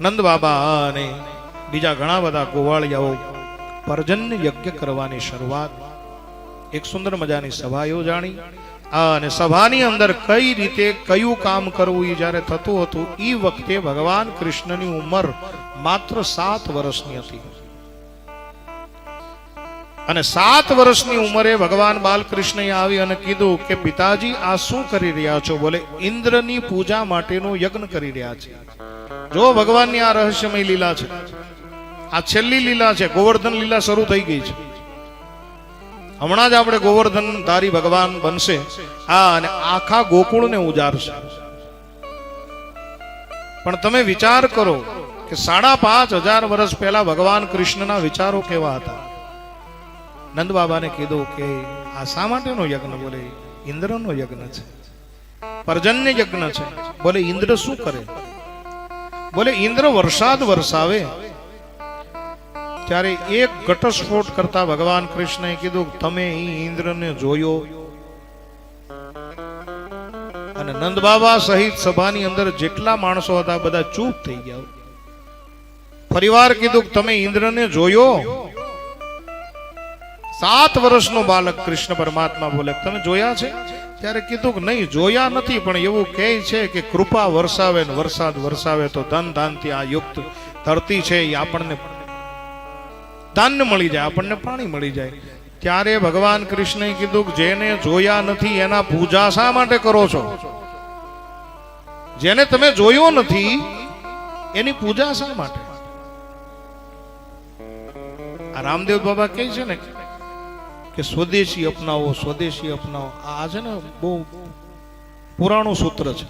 નંદ બાબા અને બીજા ઘણા બધા ગોવાળિયાઓ પર્જન્ય યજ્ઞ કરવાની શરૂઆત, એક સુંદર મજાની સભા યોજાણી અને સભાની અંદર કઈ રીતે કયું કામ કરવું એ જ્યારે થતું હતું એ વખતે ભગવાન કૃષ્ણની ઉંમર માત્ર 7 વર્ષની હતી અને 7 વર્ષની ઉંમરે ભગવાન બાલકૃષ્ણએ આવી અને કીધું કે પિતાજી આ શું કરી રહ્યા છો? બોલે ઇન્દ્રની પૂજા માટેનો યજ્ઞ કરી રહ્યા છે. જો ભગવાનની આ રહસ્યમય લીલા છે, આ છેલ્લી લીલા છે. ગોવર્ધન લીલા શરૂ થઈ ગઈ છે. હમણાં જ આપણે ગોવર્ધન ધારી ભગવાન બનશે અને આખા ગોકુળને ઉજારશે. પણ તમે વિચાર કરો કે 5,500 વર્ષ પહેલા ભગવાન કૃષ્ણના વિચારો કેવા હતા. નંદ બાબાને કીધું કે આ શા માટેનો યજ્ઞ? બોલે ઇન્દ્રનો યજ્ઞ છે, પર્જન્ય યજ્ઞ છે. બોલે ઇન્દ્ર શું કરે? બોલે ઇન્દ્ર વરસાદ વરસાવે. ત્યારે એક ઘટસ્ફોટ કરતા ભગવાન કૃષ્ણએ કીધું તમે ઇન્દ્રને જોયો? અને નંદ બાબા સહિત સભાની અંદર જેટલા માણસો હતા બધા ચૂપ થઈ ગયા. ફરીવાર કીધું તમે ઇન્દ્રને જોયો? 7 વર્ષનો બાલક કૃષ્ણ પરમાત્મા બોલે તમે જોયા છે? ત્યારે કીધું કે નહીં જોયા નથી, પણ એવું કહે છે કે કૃપા વરસાવે ને વરસાદ વરસાવે તો ધન ધાનથી આ યુક્ત ધરતી છે એ આપણને ધાન્ય મળી જાય, આપણને પાણી મળી જાય. ત્યારે ભગવાન કૃષ્ણએ કીધું કે જેને જોયા નથી એના પૂજા શા માટે કરો છો? જેને તમે જોયો નથી એની પૂજા શા માટે? આ રામદેવ બાબા કહે છે ને કે સ્વદેશી અપનાવો, સ્વદેશી અપનાવો. આ છે ને બહુ પુરાણું સૂત્ર છે.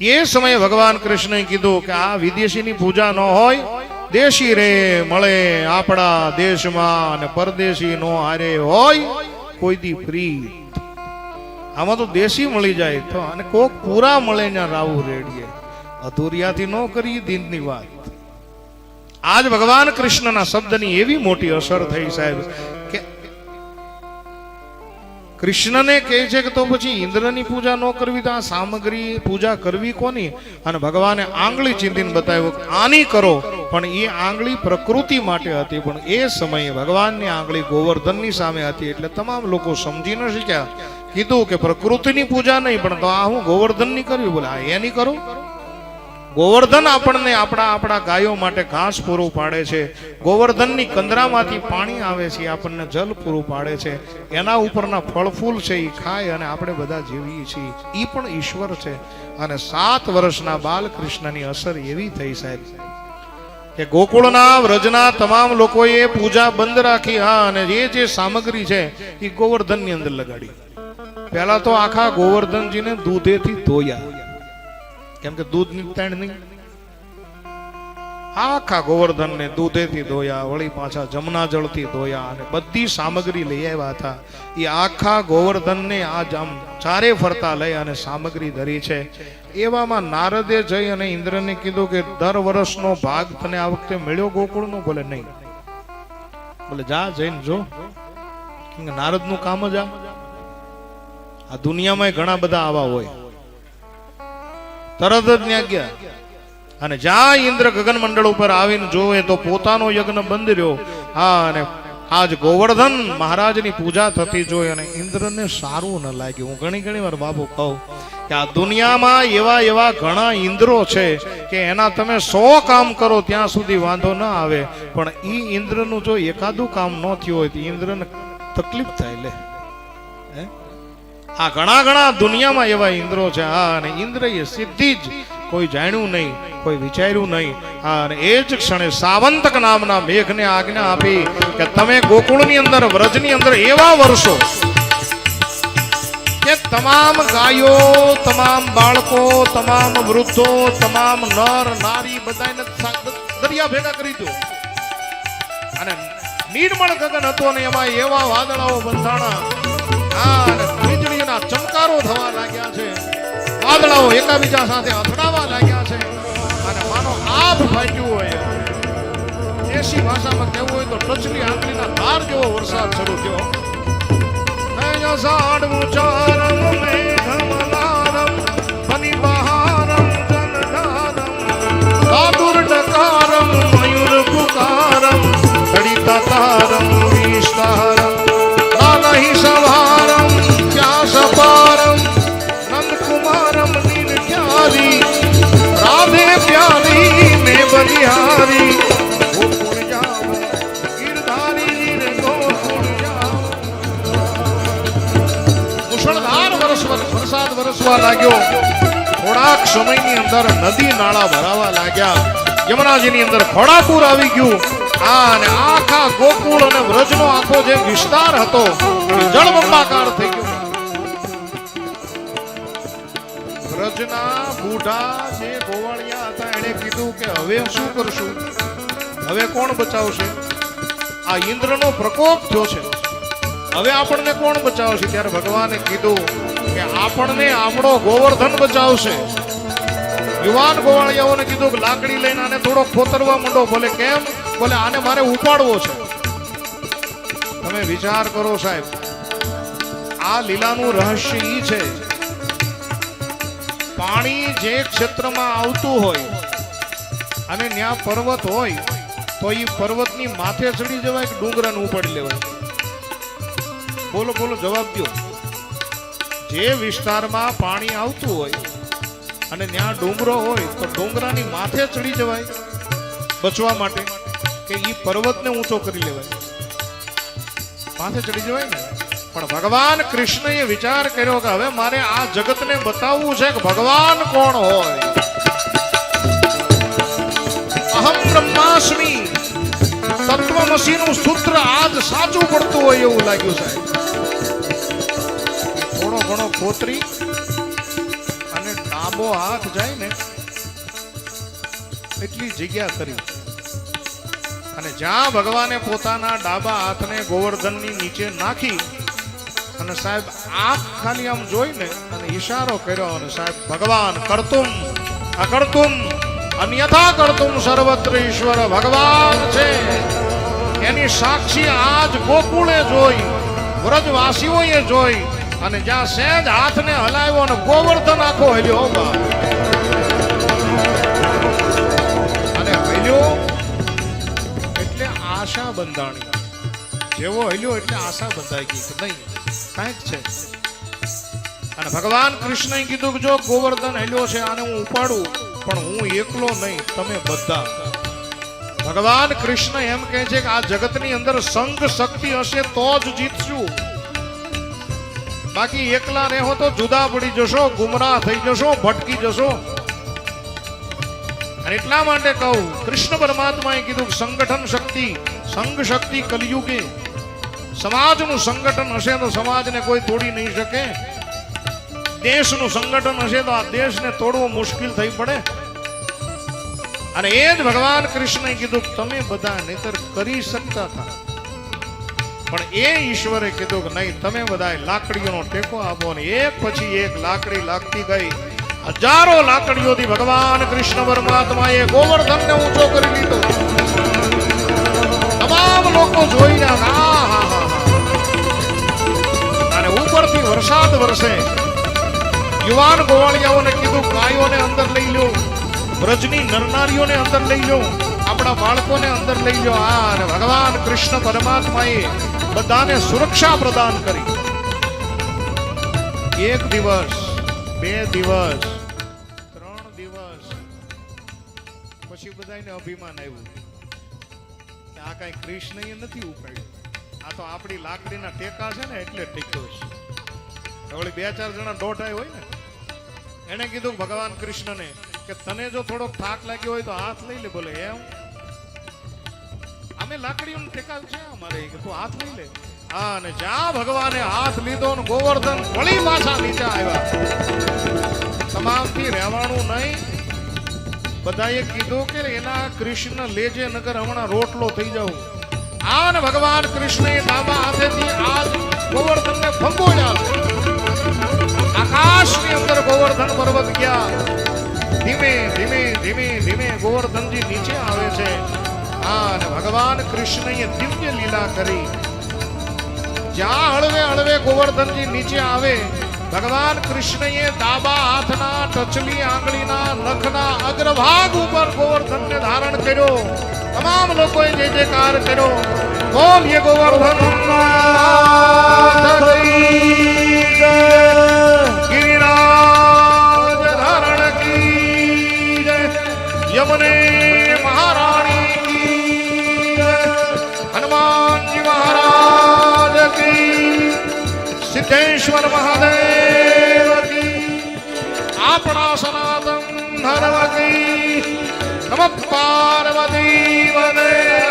એ સમયે ભગવાન કૃષ્ણએ કીધું કે આ વિદેશીની પૂજા ન હોય, દેશી રે મળે આપણા દેશમાં અને પરદેશી નો હારે હોય કોઈ દી ફ્રી. આમાં તો દેશી મળી જાય તો અને કોક પૂરા મળે ને રાવું રેડીએ. અધૂરિયાથી ન કરી દિનની વાત. આજ ભગવાન કૃષ્ણના શબ્દની એવી મોટી અસર થઈ સાહેબ કે કૃષ્ણને કહે છે કે તો પછી ઇન્દ્રની પૂજા ન કરવી તો આ સામગ્રી પૂજા કરવી કોની? અને ભગવાને આંગળી ચીંધીને બતાવ્યું આની કરો. પણ એ આંગળી પ્રકૃતિ માટે હતી, પણ એ સમયે ભગવાનની આંગળી ગોવર્ધનની સામે હતી એટલે તમામ લોકો સમજી ન શક્યા. કીધું કે પ્રકૃતિની પૂજા નહીં પણ તો આ હું ગોવર્ધનની કરવી? બોલે આ એની કરો. ગોવર્ધન આપણને આપણા ગાયો માટે ઘાસ પૂરું પાડે છે. ગોવર્ધનની કંદરામાંથી પાણી આવે છે, આપણને જલ પૂરું પાડે છે. એના ઉપરના ફળ ફૂલ છે એ ખાય અને આપણે બધા જીવીએ છીએ. એ પણ ઈશ્વર છે. અને 7 વર્ષના બાલકૃષ્ણની અસર એવી થઈ સાહેબ કે ગોકુળના વ્રજના તમામ લોકોએ પૂજા બંધ રાખી. હા, અને જે સામગ્રી છે એ ગોવર્ધનની અંદર લગાડી. પહેલા તો આખા ગોવર્ધનજીને દૂધેથી ધોયા, કેમ કે દૂધ ની તાણ નહીં. આખા ગોવર્ધનને દૂધેથી ધોયા, વળી પાછા જમના જળથી ધોયા અને બધી સામગ્રી લઈ આવ્યા હતા. એ આખા ગોવર્ધનને આજ આમ ચારે ફરતા લઈ અને સામગ્રી ધરી છે. એવામાં નારદે જઈ અને ઇન્દ્રને કીધું કે દર વર્ષનો ભાગ તને આ વખતે મળ્યો ગોકુળનો? બોલે નહીં. બોલે જા જઈને જો. નારદ નું કામ જ આ દુનિયામાં ઘણા બધા આવા હોય. તરત જ ત્યાં ગયા અને જ્યાં ઇન્દ્ર ગગન મંડળ ઉપર આવીને જોવે તો પોતાનો યજ્ઞ બંધ રહ્યો. હા, અને આજ ગોવર્ધન મહારાજની પૂજા થતી જોઈ અને ઇન્દ્રને સારું ન લાગ્યું. હું ઘણી વાર બાબુ કહું કે આ દુનિયામાં એવા ઘણા ઇન્દ્રો છે કે એના તમે 100 કામ કરો ત્યાં સુધી વાંધો ના આવે, પણ ઈ ઇન્દ્રનું જો એકાદું કામ ન થયું હોય તો ઇન્દ્રને તકલીફ થાય. લે આ ઘણા દુનિયામાં એવા ઇન્દ્રો છે. હા, અને ઇન્દ્રએ સીધી જ કોઈ જાણ્યું નહીં, કોઈ વિચાર્યું નહીં. હા, અને એ જ ક્ષણે સાવંતક નામના મેઘને આજ્ઞા આપી કે તમે ગોકુળની અંદર વ્રજની અંદર એવા વર્ષો કે તમામ ગાયો, તમામ બાળકો, તમામ વૃદ્ધો, તમામ નર નારી બધાને દરિયા ભેગા કરી દો. અને નિર્મળ ગગન હતો ને એમાં એવા વાદળાઓ બંધાણા. હા, અને વીજળીના ચમકારો થવા લાગ્યા છે. વાદળાઓ એકાબીજા સાથે અથડાવા લાગ્યા છે. અને માનો આભ ફાટ્યું હોય, દેશી ભાષામાં કહેવું હોય તો ટચલી આંગળીના ધાર જેવો વરસાદ શરૂ થયો. સાડવું ચારમ મેઘમલારમ બની બહારમ જનધારમ प्यारी मैं बलिहारी गोकुल जाऊं गिरधारी रे गोकुल जाऊं मुसळधार વરસાદ વરસવા લાગ્યો થોડાક સમયની અંદર નદી નાળા ભરાવા લાગ્યા યમુનાજીની અંદર ખોડાપુર આવી ગયું અને આખા ગોકુળ અને વ્રજનો આખો જે વિસ્તાર હતો જળબંબાકાર થઈ ગયો વ્રજના બુઢા જે ગોવાળિયા હતા એણે કીધું કે હવે શું કરશું હવે કોણ બચાવશે આ ઇન્દ્રનો પ્રકોપ થયો છે હવે આપણને કોણ બચાવશે ત્યારે ભગવાને કીધું કે આપણને આપણો ગોવર્ધન બચાવશે યુવાન ગોવાળિયાઓને કીધું કે લાકડી લઈને આને થોડો ખોતરવા માંડો બોલે કેમ બોલે આને મારે ઉપાડવો છે તમે વિચાર કરો સાહેબ આ લીલાનું રહસ્ય ઈ છે પાણી જે ક્ષેત્રમાં આવતું હોય અને ત્યાં પર્વત હોય તો એ પર્વતની માથે ચડી જવાય કે ડુંગરાને ઉપાડી લેવાય બોલો બોલો જવાબ દો જે વિસ્તારમાં પાણી આવતું હોય અને ત્યાં ડુંગરો હોય તો ડુંગરાની માથે ચડી જવાય બચવા માટે કે ઈ પર્વતને ઊંચો કરી લેવાય માથે ચડી જવાય ને પણ ભગવાન કૃષ્ણએ વિચાર કર્યો કે હવે મારે આ જગતને બતાવવું છે કે ભગવાન કોણ હોય અહમ બ્રહ્માસ્મિ તત્વમસીનું સૂત્ર આજ સાચું પડતું હોય એવું લાગ્યું સાહેબ થોડો ઘણો ખોતરી અને ડાબો હાથ જાય ને એટલી જગ્યા કરી અને જ્યાં ભગવાને પોતાના ડાબા હાથને ગોવર્ધનની નીચે નાખી અને સાહેબ આંખ ખાલી આમ જોઈને અને ઈશારો કર્યો અને સાહેબ ભગવાન કરતુમ અકર્તુમ અન્યથા કરતુમ સર્વત્ર ઈશ્વર ભગવાન છે એની સાક્ષી આજ ગોકુળે જોઈ વ્રજવાસીઓએ જોઈ અને જ્યાં સહેજ હાથને હલાવ્યો અને ગોવર્ધન આખો હલ્યો અને હલ્યો એટલે આશા બંધાણી જેવો હલ્યો એટલે આશા બંધાઈ ગઈ કે નહીં કાંઈક છે અને ભગવાન કૃષ્ણએ કીધું કે જો ગોવર્ધન હલ્યો છે આને હું ઉપાડું પણ હું એકલો નહીં તમે બધા ભગવાન કૃષ્ણ એમ કહે છે કે આ જગતની અંદર સંઘ શક્તિ હશે તો જ જીતશું બાકી એકલા રહો તો જુદા પડી જશો ગુમરાહ થઈ જશો ભટકી જશો અને એટલા માટે કહું કૃષ્ણ પરમાત્માએ કીધું સંગઠન શક્તિ સંઘ શક્તિ કલયુગે સમાજનું સંગઠન હશે તો સમાજને કોઈ તોડી નહીં શકે દેશનું સંગઠન હશે તો આ દેશને તોડવું મુશ્કેલ થઈ પડે અને એ જ ભગવાન કૃષ્ણએ કીધું તમે બધા નહીતર કરી શકતા હતા પણ એ ઈશ્વરે કીધું કે નહીં તમે બધા લાકડીઓનો ટેકો આપો ને એક પછી એક લાકડી લાગતી ગઈ હજારો લાકડીઓથી ભગવાન કૃષ્ણ પરમાત્માએ ગોવર્ધનને ઊંચો કરી લીધો તમામ લોકો જોઈ રહ્યા અને ઉપરથી વરસાદ વરસે યુવાન ગોવાળિયાઓને કીધું ગાયોને અંદર લઈ લો વ્રજની નરનારીઓને અંદર લઈ લો આપણા બાળકોને અંદર લઈ લો અને ભગવાન કૃષ્ણ પરમાત્માએ બધાને સુરક્ષા પ્રદાન કરી એક દિવસ બે દિવસ 3 દિવસ પછી બધાને અભિમાન આવ્યું કે આ કઈ કૃષ્ણએ નથી ઉપાડ્યું આ તો આપણી લાકડીના ટેકા છે ને એટલે ટેક્યો છે ઓલી 2-4 જણા દોઢાય હોય ને એને કીધું ભગવાન કૃષ્ણને કે તને જો થોડોક થાક લાગ્યો હોય તો હાથ લઈ લે બોલે એમ અમે લાકડીઓનો ટેકા છે અમારે કે તું હાથ લઈ લે અને જ્યાં ભગવાને હાથ લીધો ને ગોવર્ધન વળી પાછા નીચે આવ્યા તમામથી રહેવાનું નહીં બધાએ કીધું કે એના કૃષ્ણ લેજે નગર હમણાં રોટલો થઈ જાઉં આને ભગવાન કૃષ્ણએ ડાબા હાથેથી આજ ગોવર્ધનને ફંગોળ્યા છે આકાશની અંદર ગોવર્ધન પર્વત ગયા ધીમે ધીમે ધીમે ધીમે ગોવર્ધનજી નીચે આવે છે અને ભગવાન કૃષ્ણએ દિવ્ય લીલા કરી જ્યાં હળવે હળવે ગોવર્ધનજી નીચે આવે ભગવાન કૃષ્ણએ ડાબા હાથના ટચલી આંગળીના નખના અગ્રભાગ ઉપર ગોવર્ધનને ધારણ કર્યો તમામ લોકોએ જય જયકાર કર્યો બોલીએ ગોવર્ધન ગિરિરાજ ધારણ કી જય હનુમાનજી મહારાજ કી, સિદ્ધેશ્વર મહાદેવ કી, આપણા સનાતન ધર્મ કી, નમઃ પાર્વતી પતે.